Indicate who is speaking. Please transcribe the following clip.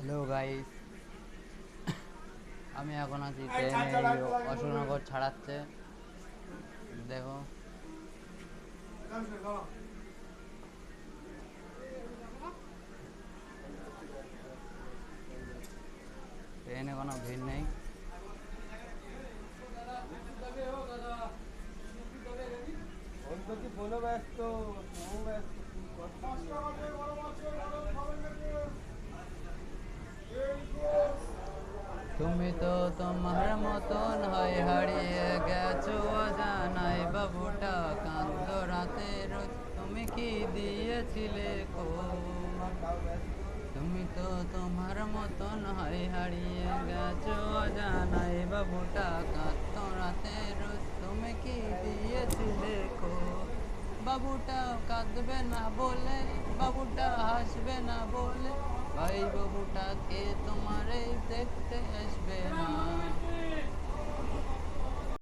Speaker 1: Hello guys, আমি এখন আছি ট্রেনে। অশোকনগর ছাড়াচ্ছে, দেখো। ট্রেনে কোনো ভিড় নেই। তুমি তো তোমার মতন হয়ে হারিয়ে গেছো অজানায়, বাবুটা কান্দ রাতে রোজ, তুমি কি দিয়েছিলে তুমি তো তোমার মতন হয়ে হারিয়ে গেছো অজানায়, বাবুটা কাঁদত রাতে রোজ, তুমি কি দিয়েছিলে বাবুটা কাঁদবে না বলে, বাবুটা হাসবে না বলে, ভাই বাবুটাকে তোমার এই দেখতে আসবে।